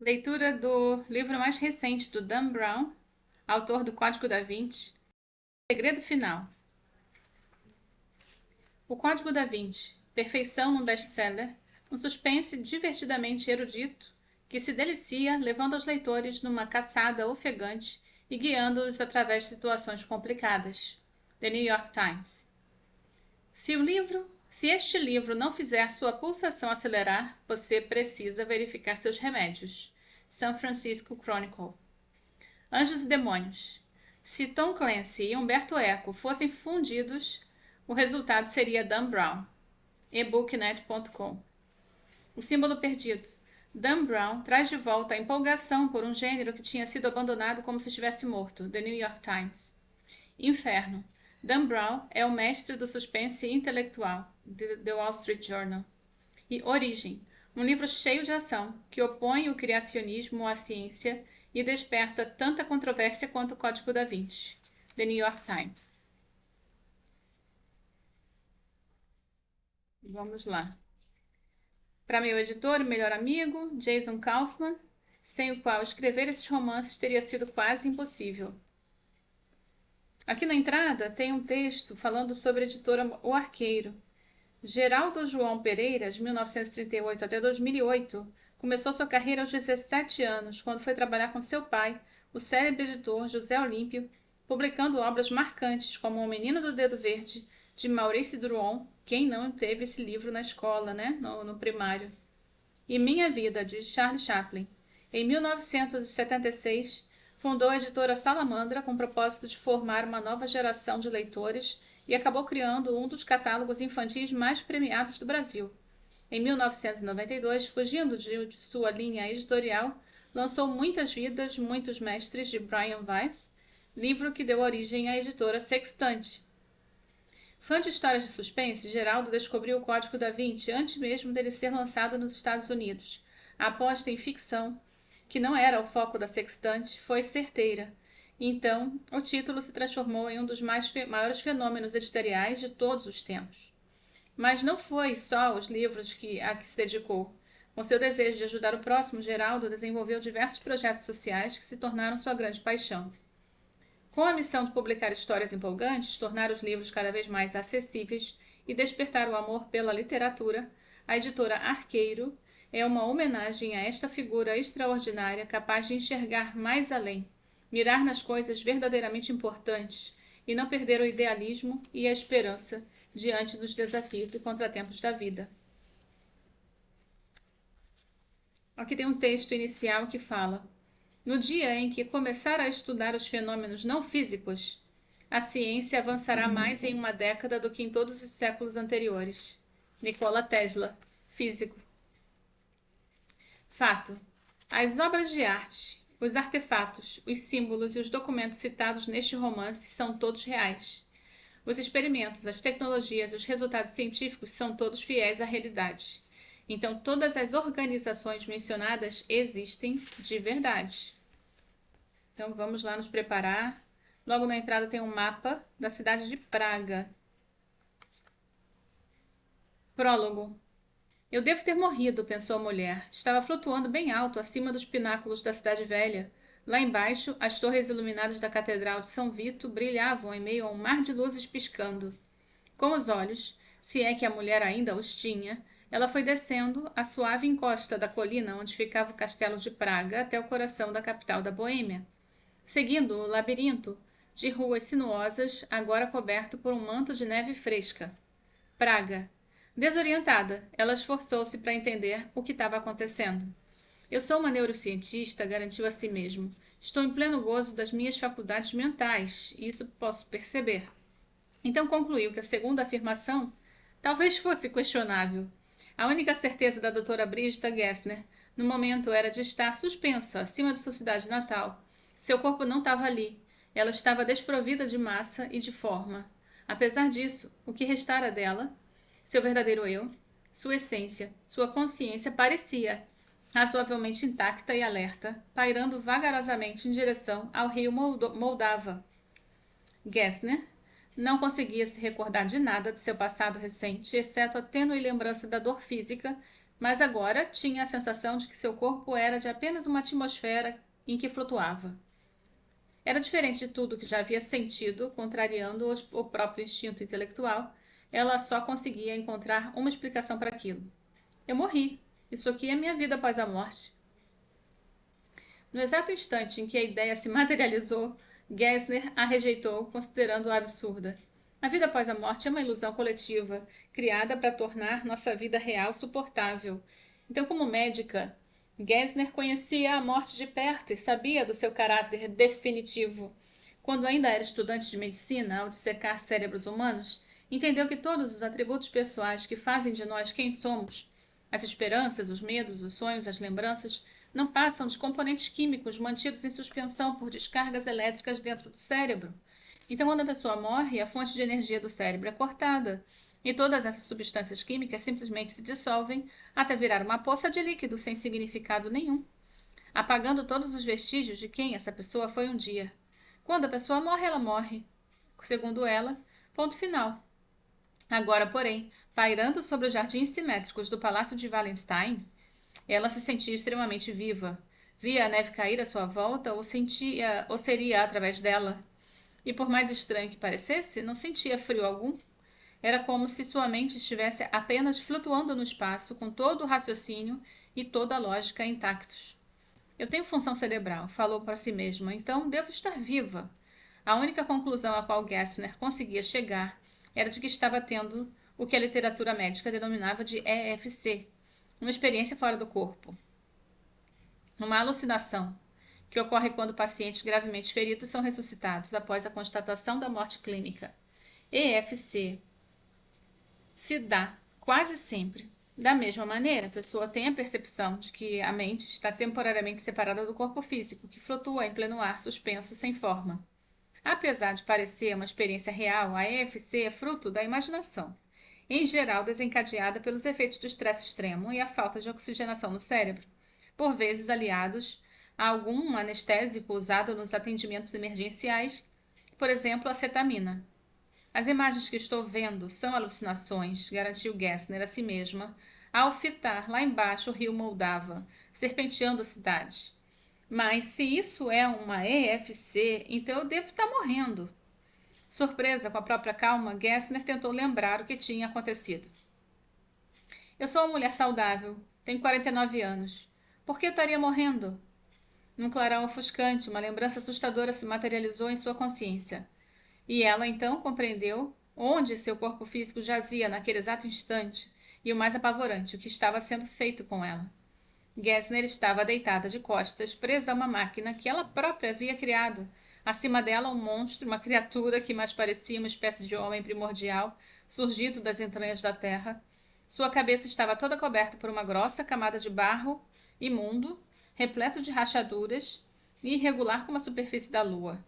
Leitura do livro mais recente do Dan Brown, autor do Código da Vinci, Segredo Final. O Código da Vinci, perfeição num best-seller, um suspense divertidamente erudito que se delicia levando os leitores numa caçada ofegante e guiando-os através de situações complicadas. The New York Times. Se este livro não fizer sua pulsação acelerar, você precisa verificar seus remédios. San Francisco Chronicle. Anjos e Demônios. Se Tom Clancy e Umberto Eco fossem fundidos, o resultado seria Dan Brown. ebooknet.com. O símbolo perdido. Dan Brown traz de volta a empolgação por um gênero que tinha sido abandonado como se estivesse morto. The New York Times. Inferno. Dan Brown é o mestre do suspense intelectual. The Wall Street Journal. E Origem. Um livro cheio de ação, que opõe o criacionismo à ciência e desperta tanta controvérsia quanto o Código da Vinci. The New York Times. Vamos lá. Para meu editor e melhor amigo, Jason Kaufman, sem o qual escrever esses romances teria sido quase impossível. Aqui na entrada tem um texto falando sobre a editora O Arqueiro. Geraldo João Pereira, de 1938 até 2008, começou sua carreira aos 17 anos, quando foi trabalhar com seu pai, o célebre editor José Olímpio, publicando obras marcantes como O Menino do Dedo Verde, de Maurice Druon. Quem não teve esse livro na escola, né? No primário. E Minha Vida, de Charlie Chaplin. Em 1976, fundou a editora Salamandra com o propósito de formar uma nova geração de leitores e acabou criando um dos catálogos infantis mais premiados do Brasil. Em 1992, fugindo de sua linha editorial, lançou Muitas Vidas, Muitos Mestres, de Brian Weiss, livro que deu origem à editora Sextante. Fã de histórias de suspense, Geraldo descobriu o Código da Vinci antes mesmo dele ser lançado nos Estados Unidos. A aposta em ficção, que não era o foco da Sextante, foi certeira. Então, o título se transformou em um dos maiores fenômenos editoriais de todos os tempos. Mas não foi só os livros a que se dedicou. Com seu desejo de ajudar o próximo, Geraldo desenvolveu diversos projetos sociais que se tornaram sua grande paixão. Com a missão de publicar histórias empolgantes, tornar os livros cada vez mais acessíveis e despertar o amor pela literatura, a editora Arqueiro é uma homenagem a esta figura extraordinária capaz de enxergar mais além, mirar nas coisas verdadeiramente importantes e não perder o idealismo e a esperança diante dos desafios e contratempos da vida. Aqui tem um texto inicial que fala: no dia em que começar a estudar os fenômenos não físicos, a ciência avançará mais em uma década do que em todos os séculos anteriores. Nikola Tesla, físico. Fato: as obras de arte, os artefatos, os símbolos e os documentos citados neste romance são todos reais. Os experimentos, as tecnologias e os resultados científicos são todos fiéis à realidade. Então, todas as organizações mencionadas existem de verdade. Então, vamos lá nos preparar. Logo na entrada tem um mapa da cidade de Praga. Prólogo. Eu devo ter morrido, pensou a mulher. Estava flutuando bem alto acima dos pináculos da cidade velha. Lá embaixo, as torres iluminadas da Catedral de São Vito brilhavam em meio a um mar de luzes piscando. Com os olhos, se é que a mulher ainda os tinha, ela foi descendo a suave encosta da colina onde ficava o castelo de Praga até o coração da capital da Boêmia, seguindo o labirinto de ruas sinuosas, agora coberto por um manto de neve fresca. Praga. Desorientada, ela esforçou-se para entender o que estava acontecendo. Eu sou uma neurocientista, garantiu a si mesmo. Estou em pleno gozo das minhas faculdades mentais, e isso posso perceber. Então concluiu que a segunda afirmação talvez fosse questionável. A única certeza da doutora Brigitta Gessner no momento era de estar suspensa acima de sua cidade natal. Seu corpo não estava ali. Ela estava desprovida de massa e de forma. Apesar disso, o que restara dela, seu verdadeiro eu, sua essência, sua consciência parecia razoavelmente intacta e alerta, pairando vagarosamente em direção ao rio Moldava. Gessner não conseguia se recordar de nada de seu passado recente, exceto a tênue lembrança da dor física mas agora tinha a sensação de que seu corpo era de apenas uma atmosfera em que flutuava. Era diferente de tudo que já havia sentido, contrariando o próprio instinto intelectual. Ela só conseguia encontrar uma explicação para aquilo. Eu morri. Isso aqui é minha vida após a morte. No exato instante em que a ideia se materializou, Gessner a rejeitou, considerando-a absurda. A vida após a morte é uma ilusão coletiva, criada para tornar nossa vida real suportável. Então, como médica, Gessner conhecia a morte de perto e sabia do seu caráter definitivo. Quando ainda era estudante de medicina, ao dissecar cérebros humanos, entendeu que todos os atributos pessoais que fazem de nós quem somos, as esperanças, os medos, os sonhos, as lembranças, não passam de componentes químicos mantidos em suspensão por descargas elétricas dentro do cérebro. Então, quando a pessoa morre, a fonte de energia do cérebro é cortada e todas essas substâncias químicas simplesmente se dissolvem até virar uma poça de líquido sem significado nenhum, apagando todos os vestígios de quem essa pessoa foi um dia. Quando a pessoa morre, ela morre. Segundo ela, ponto final. Agora, porém, pairando sobre os jardins simétricos do Palácio de Wallenstein, ela se sentia extremamente viva. Via a neve cair à sua volta ou seria através dela. E por mais estranho que parecesse, não sentia frio algum. Era como se sua mente estivesse apenas flutuando no espaço, com todo o raciocínio e toda a lógica intactos. Eu tenho função cerebral, falou para si mesma, então devo estar viva. A única conclusão a qual Gessner conseguia chegar era de que estava tendo o que a literatura médica denominava de EFC, uma experiência fora do corpo. Uma alucinação, que ocorre quando pacientes gravemente feridos são ressuscitados após a constatação da morte clínica. EFC se dá quase sempre da mesma maneira. A pessoa tem a percepção de que a mente está temporariamente separada do corpo físico, que flutua em pleno ar suspenso sem forma. Apesar de parecer uma experiência real, a EFC é fruto da imaginação, em geral desencadeada pelos efeitos do estresse extremo e a falta de oxigenação no cérebro, por vezes aliados a algum anestésico usado nos atendimentos emergenciais, por exemplo, a cetamina. As imagens que estou vendo são alucinações, garantiu Gessner a si mesma, ao fitar lá embaixo o rio Moldava, serpenteando a cidade. Mas se isso é uma EFC, então eu devo estar morrendo. Surpresa com a própria calma, Gessner tentou lembrar o que tinha acontecido. Eu sou uma mulher saudável, tenho 49 anos. Por que eu estaria morrendo? Num clarão ofuscante, uma lembrança assustadora se materializou em sua consciência. E ela então compreendeu onde seu corpo físico jazia naquele exato instante e o mais apavorante, o que estava sendo feito com ela. Gessner estava deitada de costas, presa a uma máquina que ela própria havia criado. Acima dela, um monstro, uma criatura que mais parecia uma espécie de homem primordial, surgido das entranhas da terra. Sua cabeça estava toda coberta por uma grossa camada de barro imundo, repleto de rachaduras e irregular como a superfície da lua.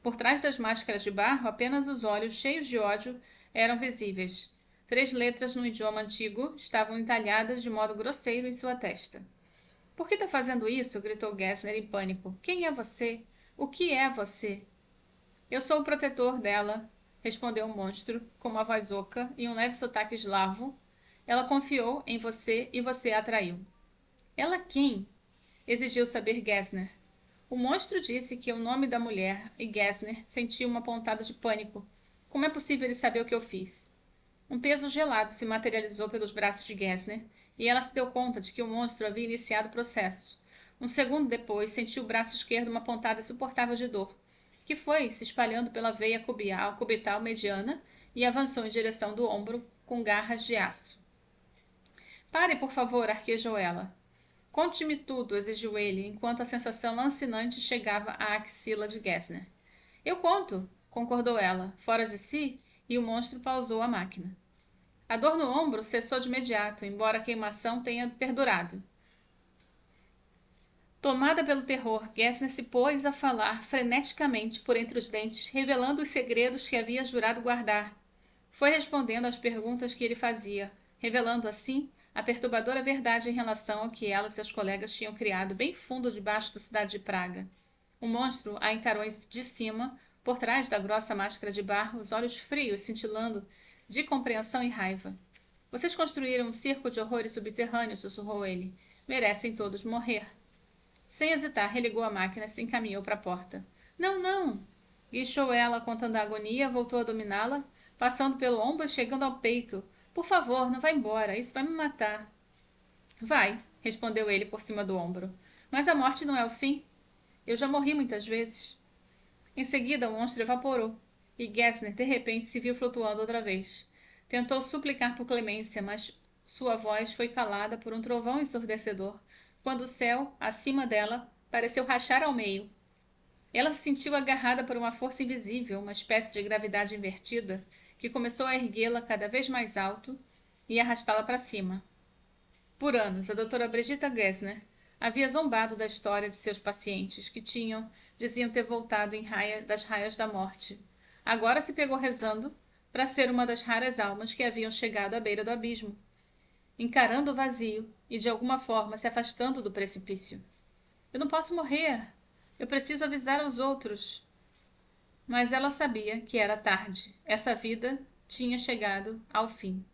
Por trás das máscaras de barro, apenas os olhos cheios de ódio eram visíveis. 3 letras no idioma antigo estavam entalhadas de modo grosseiro em sua testa. Por que está fazendo isso? Gritou Gessner em pânico. Quem é você? O que é você? Eu sou o protetor dela, respondeu o monstro, com uma voz oca e um leve sotaque eslavo. Ela confiou em você e você a atraiu. Ela quem? Exigiu saber Gessner. O monstro disse que o nome da mulher e Gessner sentiu uma pontada de pânico. Como é possível ele saber o que eu fiz? Um peso gelado se materializou pelos braços de Gessner e ela se deu conta de que o monstro havia iniciado o processo. Um segundo depois, sentiu o braço esquerdo uma pontada insuportável de dor, que foi se espalhando pela veia cubital mediana e avançou em direção do ombro com garras de aço. Pare, por favor, arquejou ela. Conte-me tudo, exigiu ele, enquanto a sensação lancinante chegava à axila de Gessner. Eu conto, concordou ela, fora de si, e o monstro pausou a máquina. A dor no ombro cessou de imediato, embora a queimação tenha perdurado. Tomada pelo terror, Gessner se pôs a falar freneticamente por entre os dentes, revelando os segredos que havia jurado guardar. Foi respondendo às perguntas que ele fazia, revelando assim a perturbadora verdade em relação ao que ela e seus colegas tinham criado bem fundo debaixo da cidade de Praga. O monstro a encarou de cima, por trás da grossa máscara de barro, os olhos frios cintilando de compreensão e raiva. Vocês construíram um circo de horrores subterrâneos, sussurrou ele. Merecem todos morrer. Sem hesitar, religou a máquina e se encaminhou para a porta. Não, não! Guichou ela, contando a agonia, voltou a dominá-la, passando pelo ombro e chegando ao peito. Por favor, não vá embora, isso vai me matar. Vai, respondeu ele por cima do ombro. Mas a morte não é o fim. Eu já morri muitas vezes. Em seguida, o monstro evaporou, e Gessner, de repente, se viu flutuando outra vez. Tentou suplicar por clemência, mas sua voz foi calada por um trovão ensurdecedor, quando o céu, acima dela, pareceu rachar ao meio. Ela se sentiu agarrada por uma força invisível, uma espécie de gravidade invertida, que começou a erguê-la cada vez mais alto e arrastá-la para cima. Por anos, a doutora Brigitta Gessner havia zombado da história de seus pacientes, que diziam ter voltado das raias da morte. Agora se pegou rezando para ser uma das raras almas que haviam chegado à beira do abismo, encarando o vazio e, de alguma forma, se afastando do precipício. Eu não posso morrer. Eu preciso avisar aos outros. Mas ela sabia que era tarde. Essa vida tinha chegado ao fim.